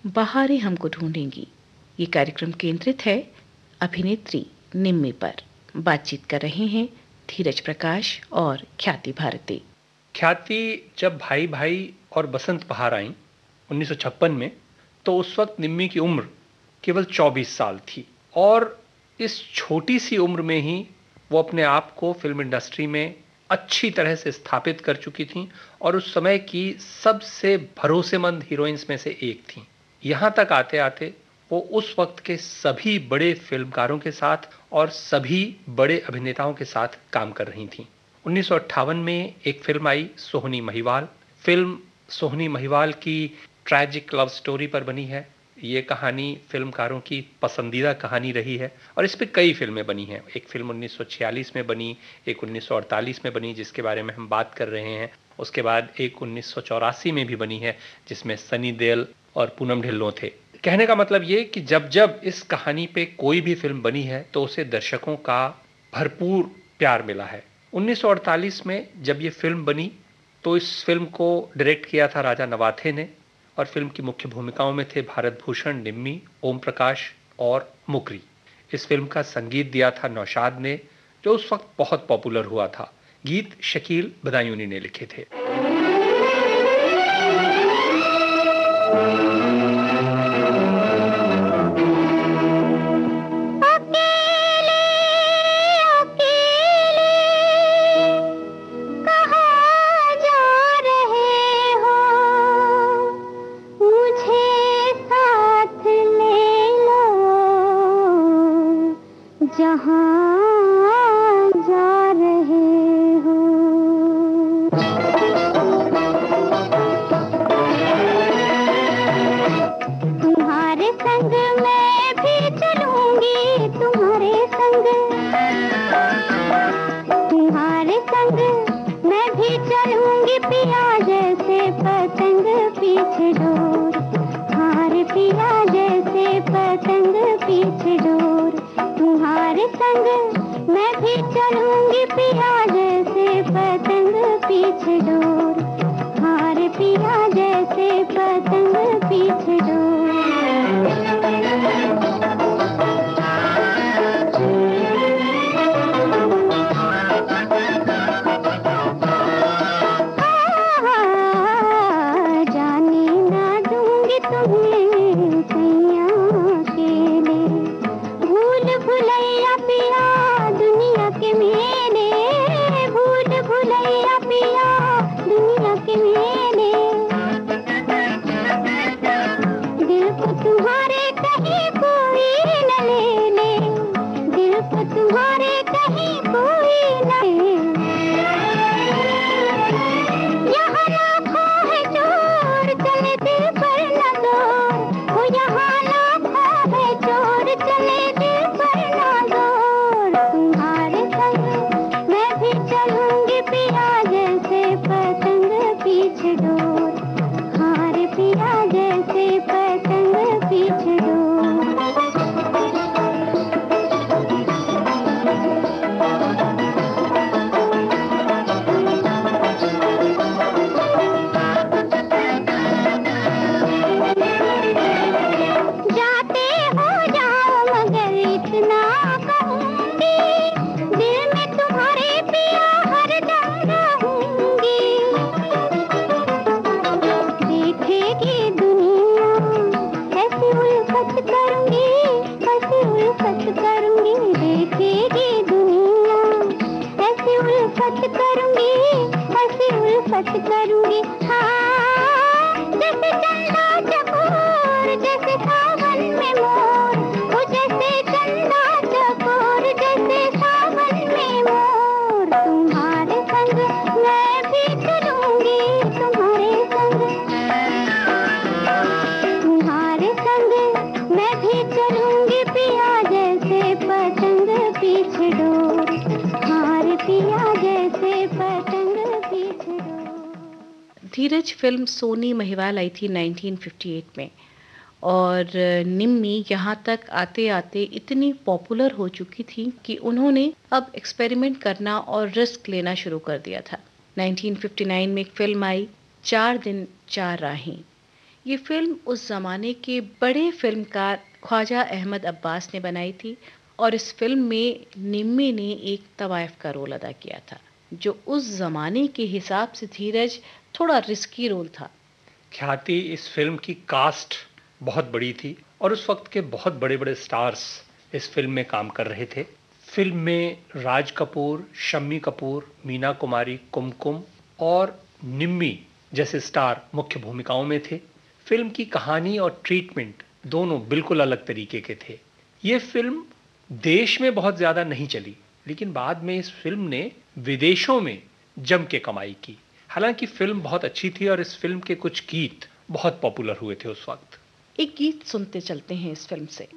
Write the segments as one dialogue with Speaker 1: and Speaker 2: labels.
Speaker 1: बहारें हमको ढूंढेंगी। ये कार्यक्रम केंद्रित है अभिनेत्री निम्मी पर। बातचीत कर रहे हैं धीरज प्रकाश और ख्याति भारती।
Speaker 2: ख्याति जब भाई भाई और बसंत बहार आई 1956 में, तो उस वक्त निम्मी की उम्र केवल 24 साल थी और इस छोटी सी उम्र में ही वो अपने आप को फिल्म इंडस्ट्री में अच्छी तरह से स्थापित कर चुकी थी और उस समय की सबसे भरोसेमंद हीरोइंस में से एक थी। यहाँ तक आते आते वो उस वक्त के सभी बड़े फिल्मकारों के साथ और सभी बड़े अभिनेताओं के साथ काम कर रही थीं। 1958 में एक फिल्म आई सोहनी महिवाल। फिल्म सोहनी महिवाल की ट्रैजिक लव स्टोरी पर बनी है। ये कहानी फिल्मकारों की पसंदीदा कहानी रही है और इस पे कई फिल्में बनी हैं। एक फिल्म 1946 में बनी, एक 1948 में बनी जिसके बारे में हम बात कर रहे हैं। उसके बाद एक 1984 में भी बनी है जिसमें सनी देओल और पूनम ढिल्लों थे। कहने का मतलब ये कि जब जब इस कहानी पे कोई भी फिल्म बनी है तो उसे दर्शकों का भरपूर प्यार मिला है। 1948 में जब ये फिल्म बनी तो इस फिल्म को डायरेक्ट किया था राजा नवाथे ने और फिल्म की मुख्य भूमिकाओं में थे भारत भूषण, निम्मी, ओम प्रकाश और मुकरी। इस फिल्म का संगीत दिया था नौशाद ने, जो उस वक्त बहुत पॉपुलर हुआ था। गीत शकील बदायूनी ने लिखे थे।
Speaker 1: धीरज फिल्म सोनी महिवाल आई थी 1958 में और निम्मी यहाँ तक आते आते इतनी पॉपुलर हो चुकी थी कि उन्होंने अब एक्सपेरिमेंट करना और रिस्क लेना शुरू कर दिया था। 1959 में एक फिल्म आई 4 दिन 4 राहें। ये फ़िल्म उस ज़माने के बड़े फ़िल्मकार ख्वाजा अहमद अब्बास ने बनाई थी और इस फ़िल्म में निम्मी ने एक तवाइफ़ का रोल अदा किया था, जो उस ज़माने के हिसाब से धीरज थोड़ा रिस्की रोल था।
Speaker 2: ख्याति, इस फ़िल्म की कास्ट बहुत बड़ी थी और उस वक़्त के बहुत बड़े-बड़े स्टार्स इस फ़िल्म में काम कर रहे थे। फ़िल्म में राज कपूर, शम्मी कपूर, मीना कुमारी, कुमकुम और निम्मी जैसे स्टार मुख्य भूमिकाओं में थे। फ़िल्म की कहानी और ट्रीटमेंट दोनों बिल्कुल अलग तरीके के थे। ये फ़िल्म देश में बहुत ज़्यादा नहीं चली, लेकिन बाद में इस फ़िल्म ने विदेशों में जम के कमाई की। हालांकि फ़िल्म बहुत अच्छी थी और इस फ़िल्म के कुछ गीत बहुत पॉपुलर हुए थे उस वक्त।
Speaker 1: एक गीत सुनते चलते हैं इस फ़िल्म से।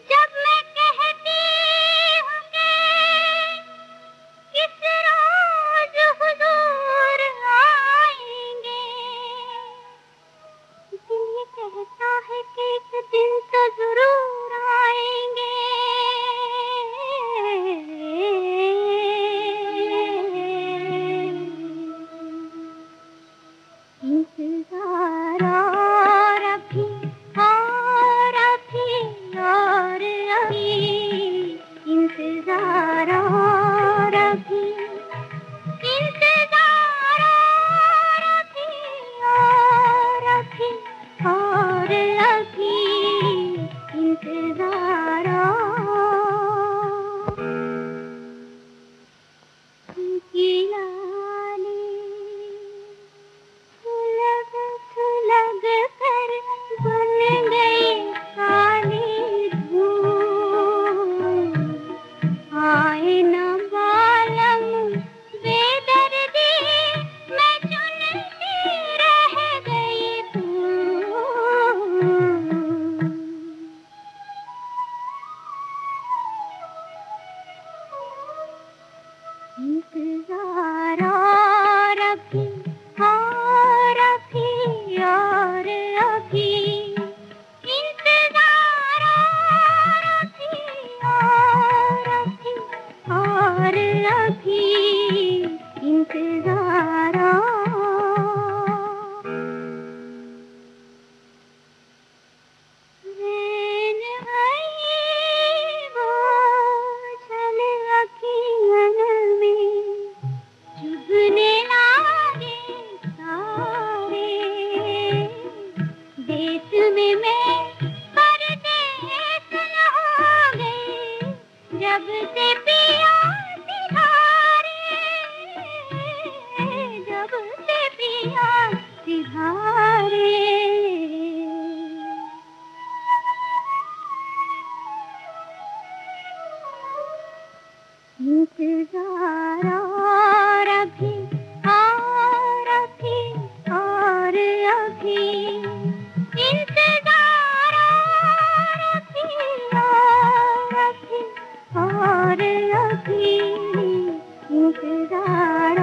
Speaker 3: जब मैं कहती हूँ कि इस रोज हुजूर आएंगे, दिल ये कहता है कि एक दिन तो जरूर आएंगे। इंतजार और अभी और अभी और अभी, इंतजार और अभी, इंतजार और अभी और अभी और अभी, इंतजार की लाली सुलग सुलग कर बन गई काली धूल। आए न बालम बेदर्दी, मैं चुनती रह गई फूल। इंतजार और अभी और अभी और अभी, इंतजार और अभी और अभी और अभी, इंतजार रैन आई वो चल अखियन में, चुभने लागे सारे देश में मैं परदेस न हो गई, जब से पिया सिधारे, जब से पिया सिधारे। इंतजार और अभी और अभी और अभी, इंतजार और अभी और अभी और अभी, इंतजार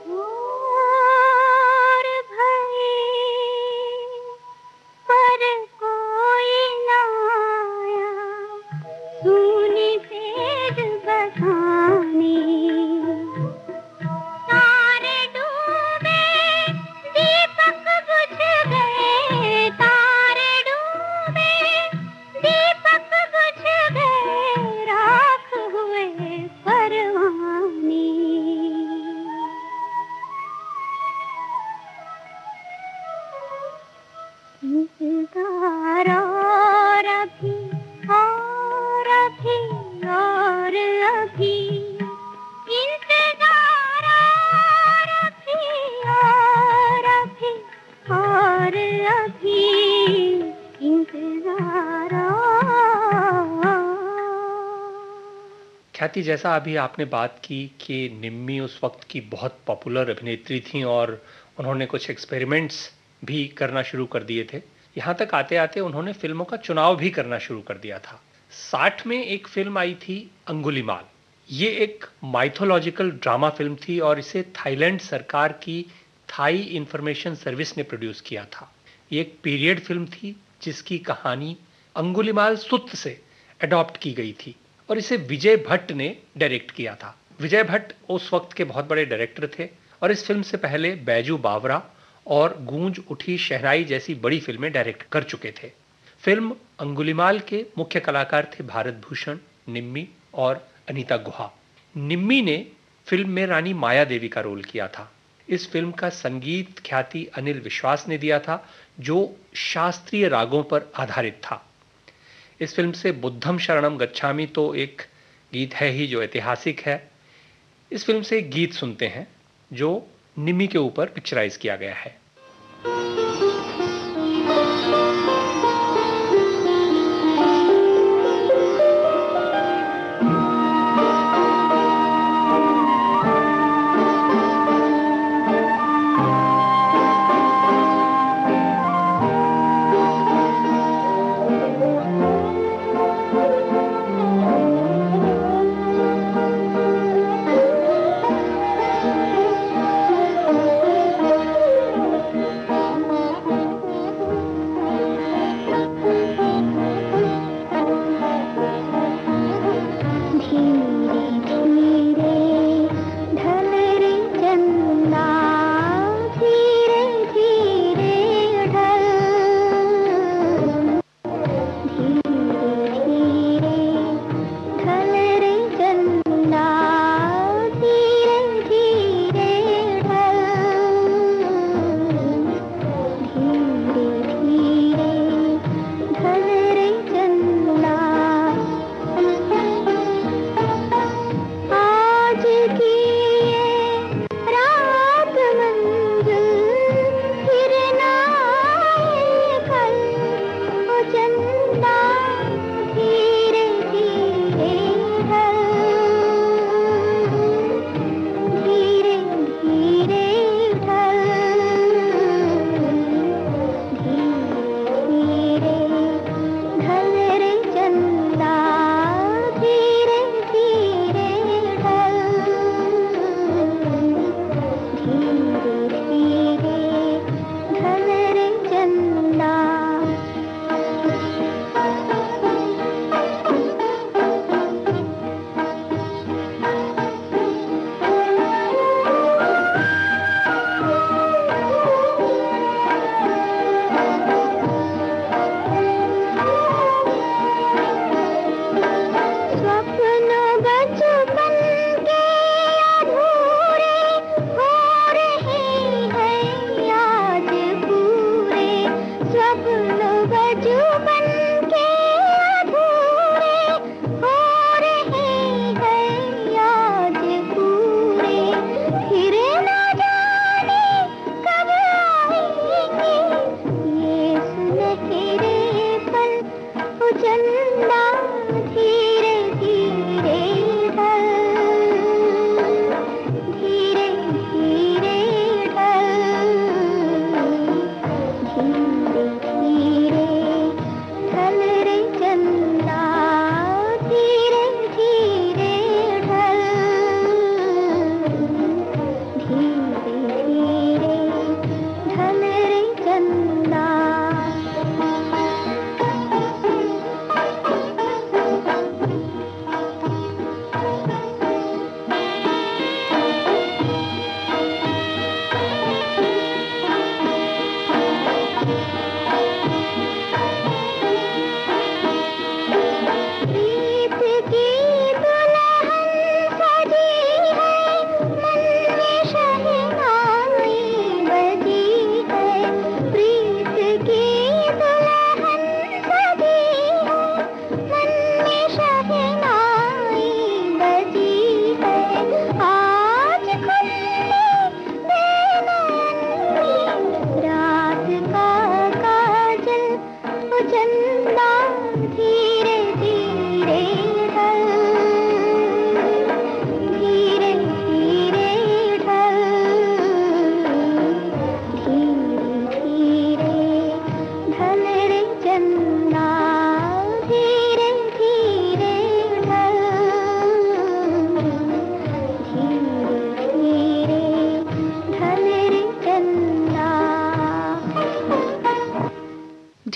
Speaker 3: भोर भई पर कोई ना आया, सूनी सेज बसानी। तारे डूबे दीपक बुझ गए, तारे डूबे दीपक बुझ गए, राख हुए परवानी। इंतजार और अभी और अभी और अभी, इंतजार और अभी और अभी और अभी, इंतजार
Speaker 2: ख्याति, जैसा अभी आपने बात की कि निम्मी उस वक्त की बहुत पॉपुलर अभिनेत्री थीं और उन्होंने कुछ एक्सपेरिमेंट्स भी करना शुरू कर दिए थे, यहाँ तक आते आते उन्होंने फिल्मों का चुनाव भी करना शुरू कर दिया था। 60 में एक फिल्म आई थी अंगुलीमाल। ये एक माइथोलॉजिकल ड्रामा फिल्म थी और इसे थाईलैंड सरकार की थाई इंफॉर्मेशन सर्विस ने प्रोड्यूस किया था। ये एक पीरियड फिल्म थी जिसकी कहानी अंगुलीमाल सुत्त से अडॉप्ट की गई थी और इसे विजय भट्ट ने डायरेक्ट किया था। विजय भट्ट उस वक्त के बहुत बड़े डायरेक्टर थे और इस फिल्म से पहले बैजू बावरा और गूंज उठी शहनाई जैसी बड़ी फिल्में डायरेक्ट कर चुके थे। फिल्म अंगुलीमाल के मुख्य कलाकार थे भारत भूषण, निम्मी और अनीता गुहा। निम्मी ने फिल्म में रानी माया देवी का रोल किया था। इस फिल्म का संगीत ख्याति अनिल विश्वास ने दिया था, जो शास्त्रीय रागों पर आधारित था। इस फिल्म से बुद्धम शरणम गच्छामि तो एक गीत है ही जो ऐतिहासिक है। इस फिल्म से एक गीत सुनते हैं जो निम्मी के ऊपर पिक्चराइज किया गया है।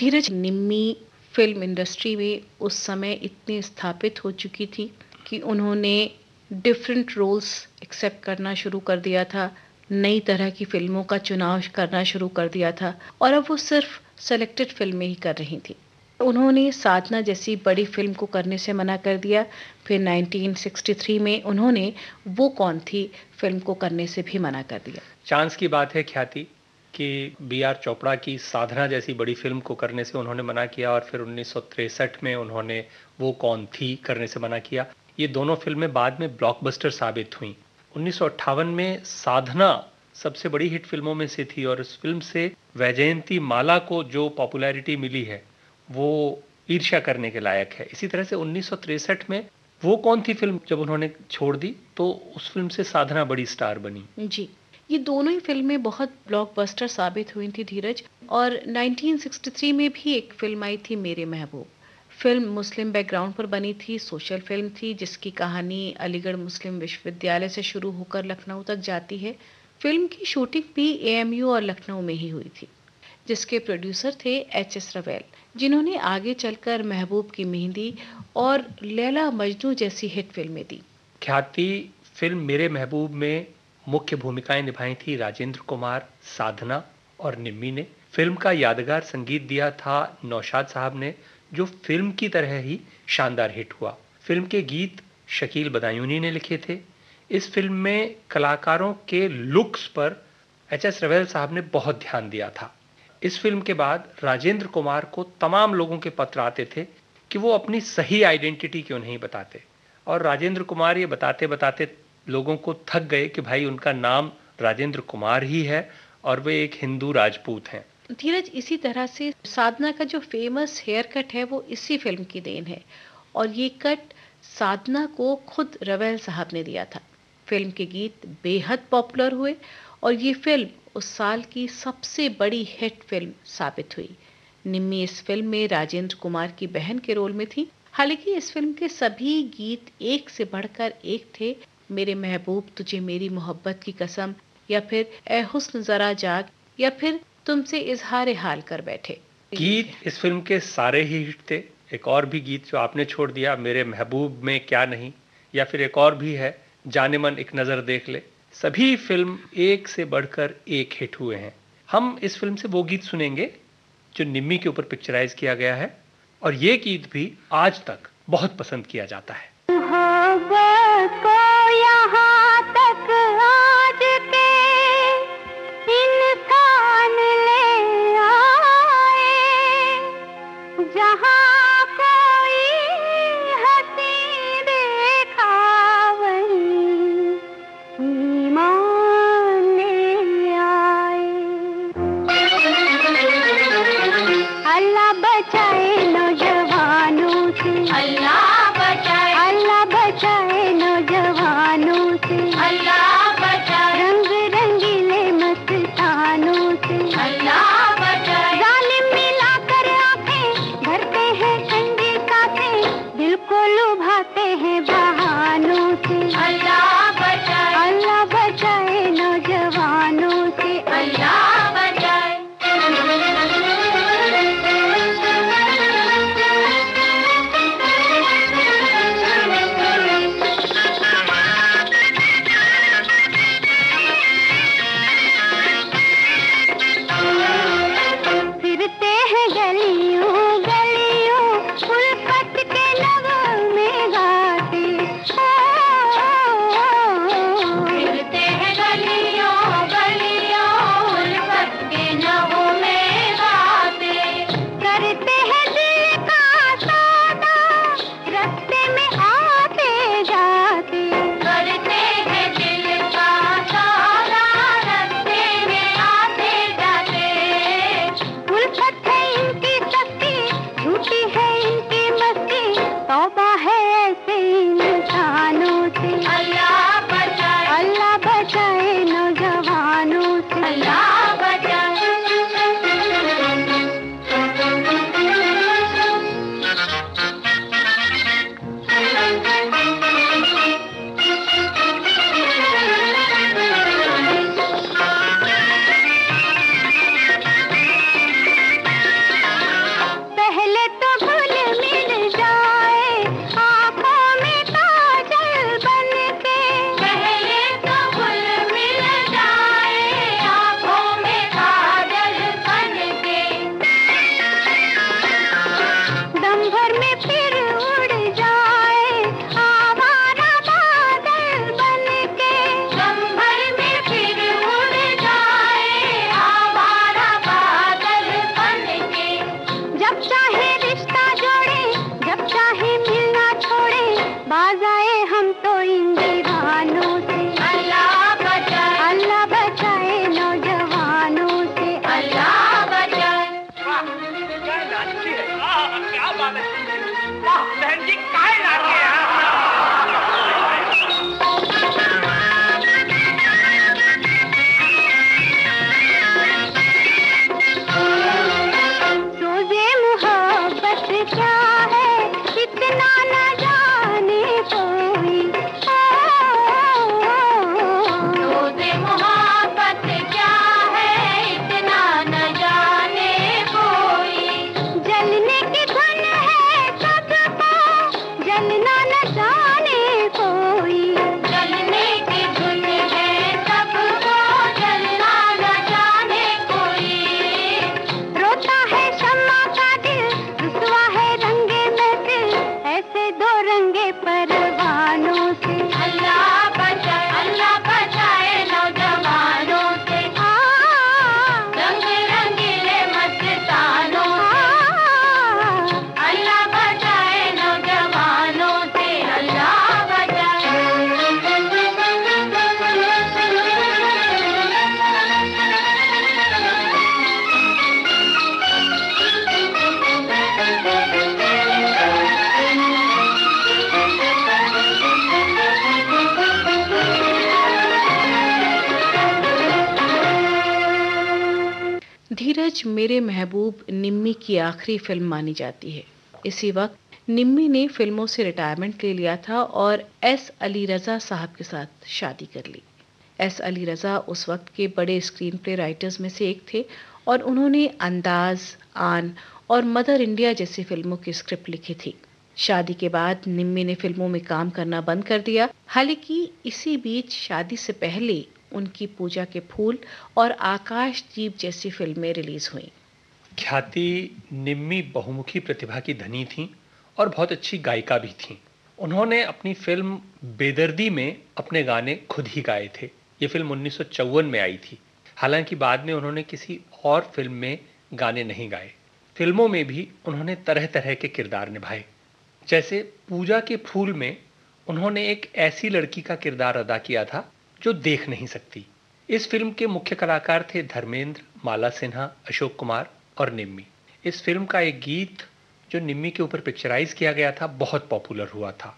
Speaker 1: धीरज, निम्मी फिल्म इंडस्ट्री में उस समय इतनी स्थापित हो चुकी थी कि उन्होंने डिफरेंट रोल्स एक्सेप्ट करना शुरू कर दिया था, नई तरह की फिल्मों का चुनाव करना शुरू कर दिया था और अब वो सिर्फ सेलेक्टेड फिल्में ही कर रही थी। उन्होंने साधना जैसी बड़ी फिल्म को करने से मना कर दिया। फिर 1963 में उन्होंने वो कौन थी फिल्म को करने से भी मना कर दिया।
Speaker 2: चांस की बात है ख्याति कि बी.आर. चोपड़ा की साधना जैसी बड़ी फिल्म को करने से उन्होंने मना किया और फिर 1963 में उन्होंने वो कौन थी करने से मना किया। ये दोनों फिल्में बाद में ब्लॉकबस्टर साबित हुई। 1958 में साधना सबसे बड़ी हिट फिल्मों में से थी और इस फिल्म से वैजयंती माला को जो पॉपुलैरिटी मिली है वो ईर्ष्या करने के लायक है। इसी तरह से 1963 में वो कौन थी फिल्म जब उन्होंने छोड़ दी तो उस फिल्म से साधना बड़ी स्टार बनी।
Speaker 1: जी, ये दोनों ही फिल्में बहुत ब्लॉकबस्टर साबित हुई थी धीरज। और 1963 में भी एक फिल्म आई थी मेरे महबूब। फिल्म मुस्लिम बैकग्राउंड पर बनी थी, सोशल फिल्म थी जिसकी कहानी अलीगढ़ मुस्लिम विश्वविद्यालय से शुरू होकर लखनऊ तक जाती है। फिल्म की शूटिंग भी एएमयू और लखनऊ में ही हुई थी, जिसके प्रोड्यूसर थे एच.एस. रवेल, जिन्होंने आगे चलकर महबूब की मेहंदी और लैला मजनू जैसी हिट फिल्में दी।
Speaker 2: ख्याति, फिल्म मेरे महबूब में मुख्य भूमिकाएं निभाई थी राजेंद्र कुमार, साधना और निम्मी ने। फिल्म का यादगार संगीत दिया था नौशाद साहब ने, जो फिल्म की तरह ही शानदार हिट हुआ। फिल्म के गीत शकील बदायूनी ने लिखे थे। इस फिल्म में कलाकारों के लुक्स पर एच.एस. रवेल साहब ने बहुत ध्यान दिया था। इस फिल्म के बाद राजेंद्र कुमार को तमाम लोगों के पत्र आते थे कि वो अपनी सही आइडेंटिटी क्यों नहीं बताते, और राजेंद्र कुमार ये बताते बताते लोगों को थक गए कि भाई उनका नाम राजेंद्र कुमार ही है और वे एक हिंदू राजपूत हैं।
Speaker 1: धीरज, इसी तरह से साधना का जो फेमस हेयर कट है वो इसी फिल्म की देन है और ये कट साधना को खुद रवेल साहब ने दिया था। फिल्म के गीत बेहद पॉपुलर हुए और ये फिल्म उस साल की सबसे बड़ी हिट फिल्म साबित हुई। निम्मी इस फिल्म में राजेंद्र कुमार की बहन के रोल में थी। हालांकि इस फिल्म के सभी गीत एक से बढ़कर एक थे। मेरे महबूब, तुझे मेरी मोहब्बत की कसम, या फिर ए हुस्न जरा जाग, या फिर तुमसे इजहार हाल कर बैठे।
Speaker 2: गीत इस फिल्म के सारे ही हिट थे। एक और भी गीत जो आपने छोड़ दिया, मेरे महबूब में क्या नहीं, या फिर एक और भी है जाने मन एक नजर देख ले, सभी फिल्म एक से बढ़कर एक हिट हुए हैं। हम इस फिल्म से वो गीत सुनेंगे जो निम्मी के ऊपर पिक्चराइज किया गया है और ये गीत भी आज तक बहुत पसंद किया जाता है।
Speaker 3: मोहब्बत को यहाँ तक आज के इंसान ले आए, जहाँ कोई हंसी देखा वहीं ईमान ले आए। अल्लाह बचाए नौजवानों से, अल्लाह बचाए नौजवानों से, अल्लाह बचाए रंग रंगीले मस्तानों से, अल्लाह बचाए जालिम मिलाकर आंखें भरते हैं ठंडी सांसें, दिल को लुभाते हैं बहानों से, अल्लाह बचाए नौजवानों से, अल्लाह बचाए।
Speaker 2: क्या बात है, वाह बहन जी काहे लागे यार।
Speaker 3: सोजे मोहब्बत क्या है इतना न जाने कोई, सोजे मोहब्बत क्या है इतना न जाने कोई, जलने की धुन है सबको जलना न जाने कोई, जलने की धुन है सबको जलना न जाने कोई, रोता है शम्मा का दिल रुसवा है रंगे महफिल ऐसे दो रंगे परवानों से, अल्लाह बचाए नौजवानों से, रंग रंगीले मस्तानों से, अल्लाह बचाए नौजवानों से, अल्लाह बचाए।
Speaker 1: धीरज मेरे महबूब निम्मी की आखिरी फिल्म मानी जाती है। इसी वक्त निम्मी ने फिल्मों से रिटायरमेंट ले लिया था और एस अली रजा साहब के साथ शादी कर ली। एस अली रजा उस वक्त के बड़े स्क्रीन प्ले राइटर्स में से एक थे और उन्होंने अंदाज, आन और मदर इंडिया जैसी फिल्मों की स्क्रिप्ट लिखी थी। शादी के बाद निम्मी ने फिल्मों में काम करना बंद कर दिया। हालांकि इसी बीच शादी से पहले उनकी पूजा के फूल और आकाश दीप जैसी फिल्में रिलीज हुई।
Speaker 2: ख्याति निम्मी बहुमुखी प्रतिभा की धनी थीं और बहुत अच्छी गायिका भी थीं। उन्होंने अपनी फिल्म बेदर्दी में अपने गाने खुद ही गाए थे। ये फिल्म 1954 में आई थी। हालांकि बाद में उन्होंने किसी और फिल्म में गाने नहीं गाए। फिल्मों में भी उन्होंने तरह तरह के किरदार निभाए। जैसे पूजा के फूल में उन्होंने एक ऐसी लड़की का किरदार अदा किया था जो देख नहीं सकती। इस फिल्म के मुख्य कलाकार थे धर्मेंद्र, माला सिन्हा, अशोक कुमार और निम्मी। इस फिल्म का एक गीत जो निम्मी के ऊपर पिक्चराइज किया गया था बहुत पॉपुलर हुआ था।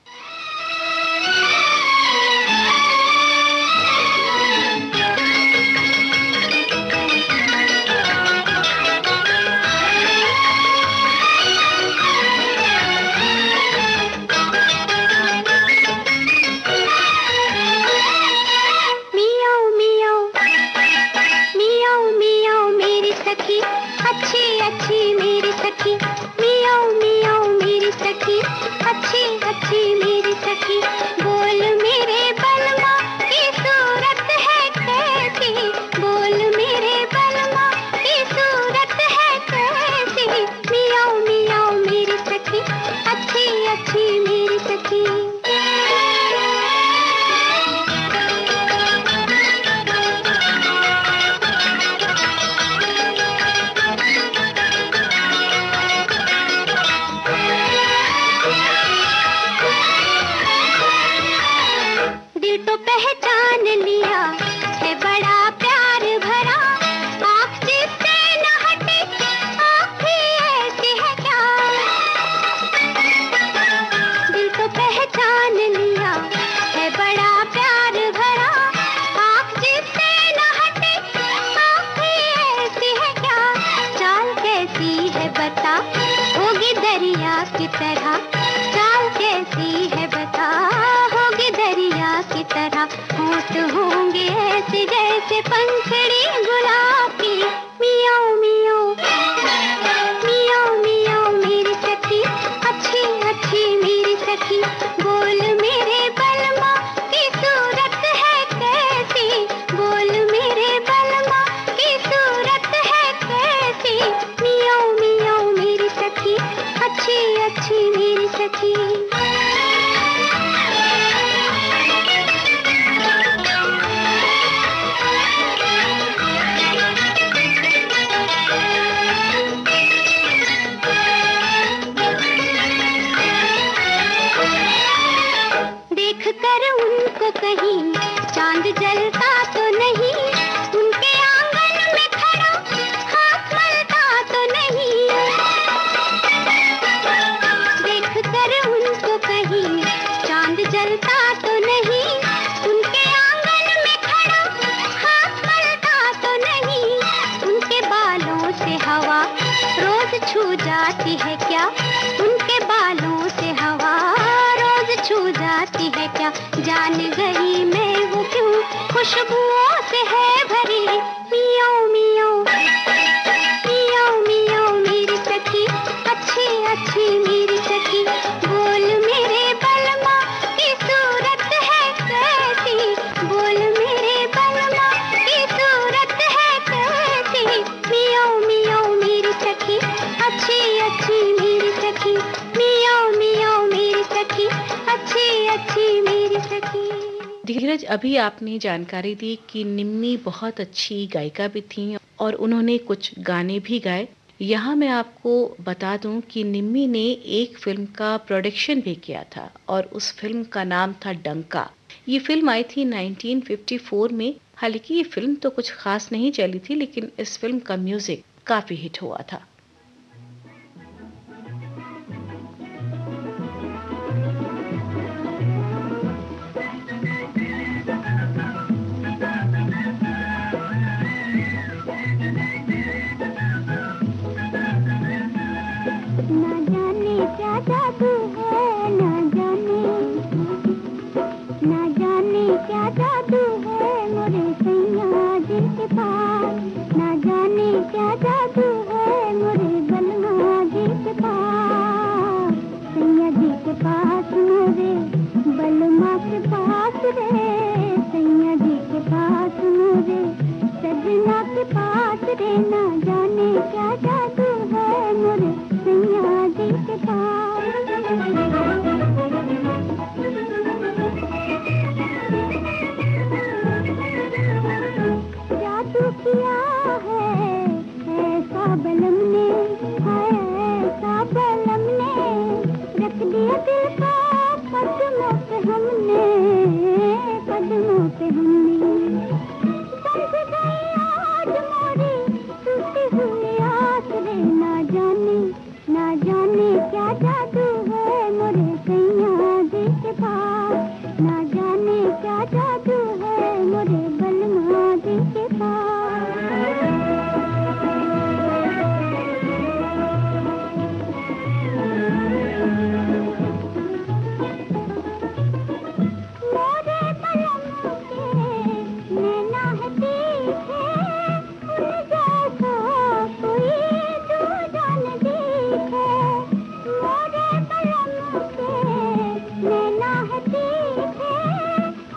Speaker 3: जाती है क्या, उनके बालों से हवा रोज छू जाती है क्या, जान गई मैं वो क्यों खुशबुओं से है भरी। मियाओ मियाओ मियाओ मियाओ मेरी सखी, अच्छी अच्छी मेरी सखी, बोल मेरे बलमा की सूरत है कैसी, बोल मेरे बलमा की सूरत है कैसी। मियाओ मियाओ मेरी सखी, अच्छी अच्छी मेरी सखी, मियाओ मियाओ मेरी सखी, अच्छी अच्छी मेरी सखी।
Speaker 1: धीरज, अभी आपने जानकारी दी कि निम्मी बहुत अच्छी गायिका भी थीं और उन्होंने कुछ गाने भी गाए। यहाँ मैं आपको बता दूं कि निम्मी ने एक फिल्म का प्रोडक्शन भी किया था और उस फिल्म का नाम था डंका। ये फिल्म आई थी 1954 में। हालांकि ये फिल्म तो कुछ खास नहीं चली थी, लेकिन इस फिल्म का म्यूजिक काफी हिट हुआ था।
Speaker 3: ना जाने क्या जादू है, ना जाने, ना जाने क्या जादू है मोरे सैया जी के पास, ना जाने क्या जादू है मोरे बलमा जी के पास, सैया जी के पास मोरे बलमा के पास रे, सैया जी के पास मोरे सजना के पास रे, ना जाने क्या जादू है मोरे सैया जी के पास। जादू किया है ऐसा बलम ने, है ऐसा बलम ने, रख दिया दिल को कदमों पे हमने, कदमों पे हमने, बंध गई आज मोरी टूटी हुई आस रे, ना जाने, ना जाने क्या जादू है मोरे सैया जी के पास, ना जाने क्या जादू है मोरे बलमा जी के पास। मोरे बलम के नैना है तीखे, उन जैसा कोई दूजा न दिखे, मोरे बलम के नैना है तीखे,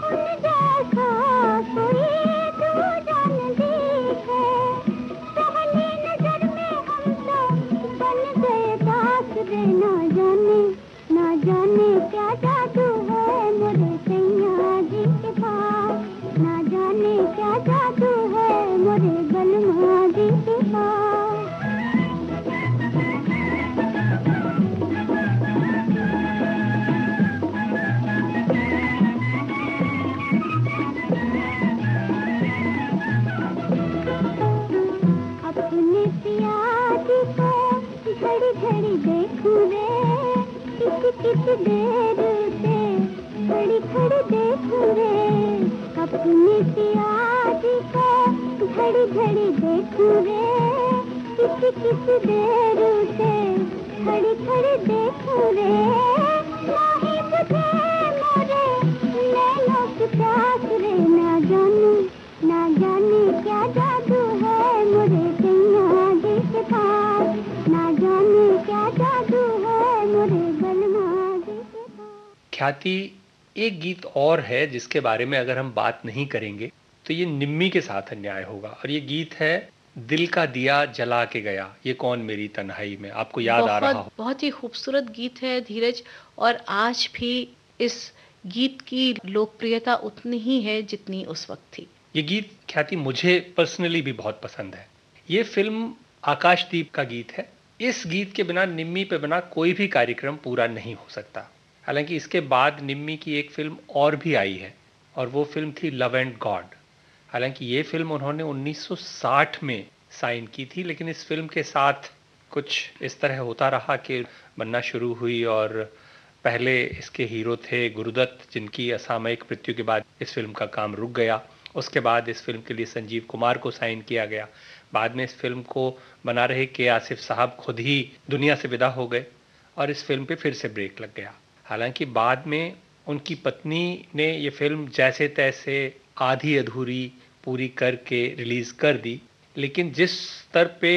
Speaker 3: उन जैसा कोई दूजा न दिखे, पहली नजर में हम तो बन गए दास रे, ना जाने, ना जाने क्या जादू है मोरे सैया जी के पास, ना जाने क्या जादू है मोरे बलमा जी के पास। अपने पिया जी को घड़ी घड़ी देखूं रे, किसी किसी देर से खड़ी खड़ी देखूं रे, अपने पिया जी को घड़ी घड़ी देखूं रे, किसी किसी देर से खड़ी खड़ी देखूं रे, नहीं बुझे मोरे नैनों की प्यास रे, ना जाने, ना जाने क्या जादू है मोरे सैया जी के पास, ना जाने क्या जादू है मोरे बलमा जी के पास।
Speaker 2: ख्याति, एक गीत और है जिसके बारे में अगर हम बात नहीं करेंगे तो ये निम्मी के साथ अन्याय होगा, और ये गीत है दिल का दिया जला के गया, ये कौन मेरी तन्हाई में। आपको याद आ रहा हो?
Speaker 1: बहुत ही खूबसूरत गीत है धीरज, और आज भी इस गीत की लोकप्रियता उतनी ही है जितनी उस वक्त थी।
Speaker 2: ये गीत ख्याति मुझे पर्सनली भी बहुत पसंद है। ये फिल्म आकाशदीप का गीत है। इस गीत के बिना, निम्मी पे बिना कोई भी कार्यक्रम पूरा नहीं हो सकता। हालांकि इसके बाद निम्मी की एक फिल्म और भी आई है, और वो फिल्म थी लव एंड गॉड। हालांकि ये फिल्म उन्होंने 1960 में साइन की थी, लेकिन इस फिल्म के साथ कुछ इस तरह होता रहा कि बनना शुरू हुई, और पहले इसके हीरो थे गुरुदत्त, जिनकी असामयिक मृत्यु के बाद इस फिल्म का काम रुक गया। उसके बाद इस फिल्म के लिए संजीव कुमार को साइन किया गया। बाद में इस फिल्म को बना रहे के आसिफ साहब खुद ही दुनिया से विदा हो गए और इस फिल्म पे फिर से ब्रेक लग गया। हालांकि बाद में उनकी पत्नी ने ये फिल्म जैसे तैसे आधी अधूरी पूरी करके रिलीज कर दी, लेकिन जिस स्तर पे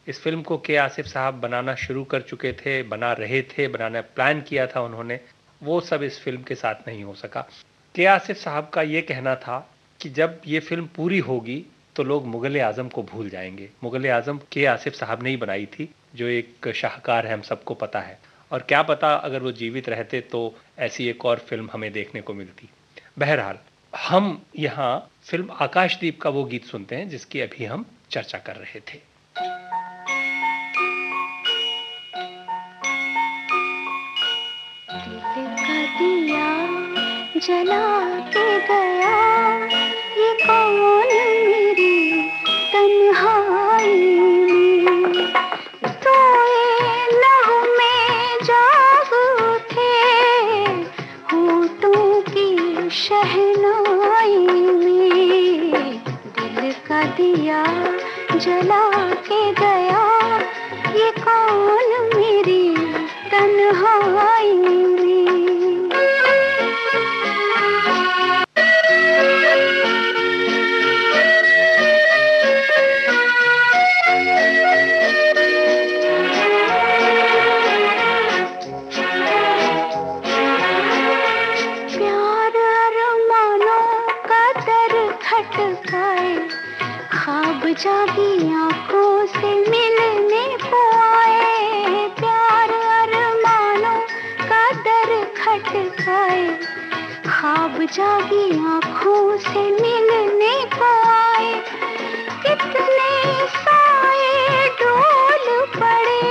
Speaker 2: इस फिल्म को के आसिफ साहब बनाना शुरू कर चुके थे, बना रहे थे, बनाना प्लान किया था उन्होंने, वो सब इस फिल्म के साथ नहीं हो सका। के आसिफ साहब का ये कहना था कि जब ये फिल्म पूरी होगी तो लोग मुगल आजम को भूल जाएंगे। मुगल आजम के आसिफ साहब ने ही बनाई थी, जो एक शाहकार है, हम सबको पता है, और क्या पता अगर वो जीवित रहते तो ऐसी एक और फिल्म हमें देखने को मिलती। बहरहाल हम यहाँ फिल्म आकाशदीप का वो गीत सुनते हैं जिसकी अभी हम चर्चा कर रहे थे।
Speaker 3: जला के गया ये कौन मेरी तन्हाई में, सोए लहू में जाग उठे होठों की शहनाई में, दिल का दिया जला के गया ये कौन मेरी तन्हाई में। जागी आंखों से मिलने को आए, प्यार अरमानों का दर खटकाए, ख्वाब जागी आंखों से मिलने को आए, कितने साए डोल पड़े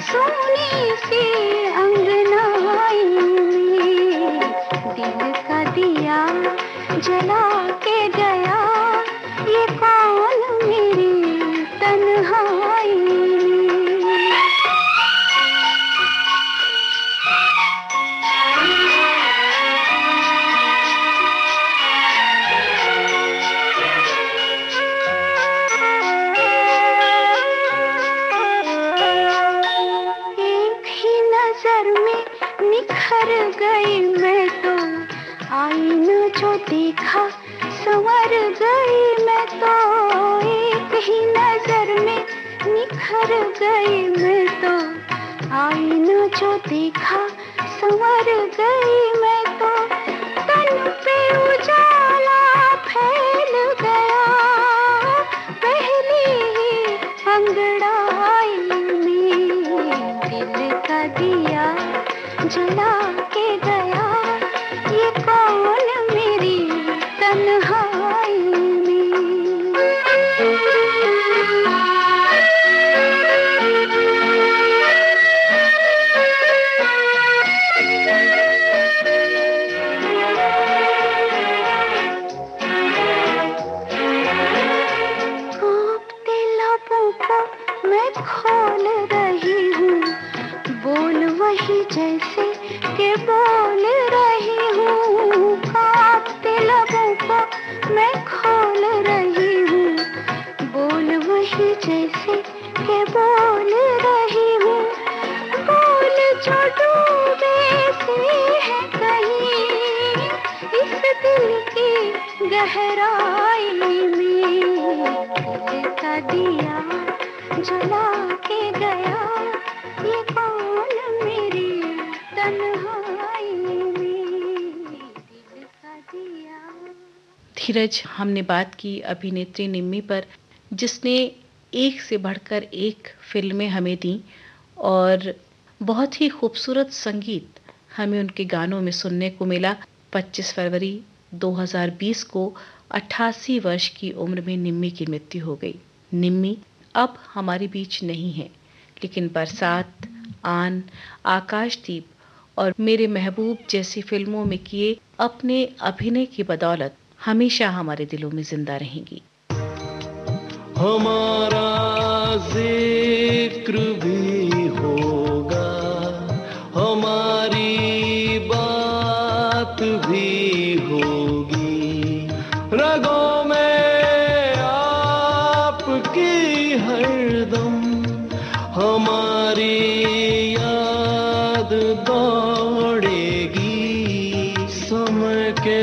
Speaker 3: सोनी सी अंगनाई में, दिल का दिया जला के गया ये कौन मेरी तन्हाई में। एक ही नजर में निखर गई मैं तो, आईना जो देखा संवर गई मैं तो, एक ही नजर में निखर गई मैं तो, आईना जो देखा संवर गई मैं तो, तन पे उजाला फैल गया पहली ही अंगड़ाई में, दिल का दिया जला के गया ये कौन मेरी तन्हाई में। कांपते लबों को मैं खोल रही हूँ, बोल वही जैसे के बोल रही हूँ, कांपते लबों को मैं खोल रही हूँ, बोल वही जैसे के बोल रही हूँ, बोल जो डूबे से है कहीं इस दिल की गहराई में, दिल का दिया जला के गया ये कौन मेरी तन्हाई में, दिल का दिया।
Speaker 1: धीरज, हमने बात की अभिनेत्री निम्मी पर, जिसने एक से बढ़कर एक फिल्में हमें दी और बहुत ही खूबसूरत संगीत हमें उनके गानों में सुनने को मिला। 25 फरवरी 2020 को 88 वर्ष की उम्र में निम्मी की मृत्यु हो गई। निम्मी अब हमारे बीच नहीं है, लेकिन बरसात, आन, आकाशदीप और मेरे महबूब जैसी फिल्मों में किए अपने अभिनय की बदौलत हमेशा हमारे दिलों में जिंदा रहेंगी।
Speaker 4: हमारा जिक्र भी होगा, हमारी बात भी होगी, रगों में आप हमारी याद दौड़ेगी समय के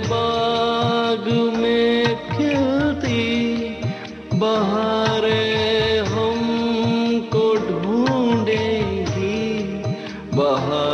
Speaker 4: बाग में खिलती बहारें हमको ढूंढेगी बहार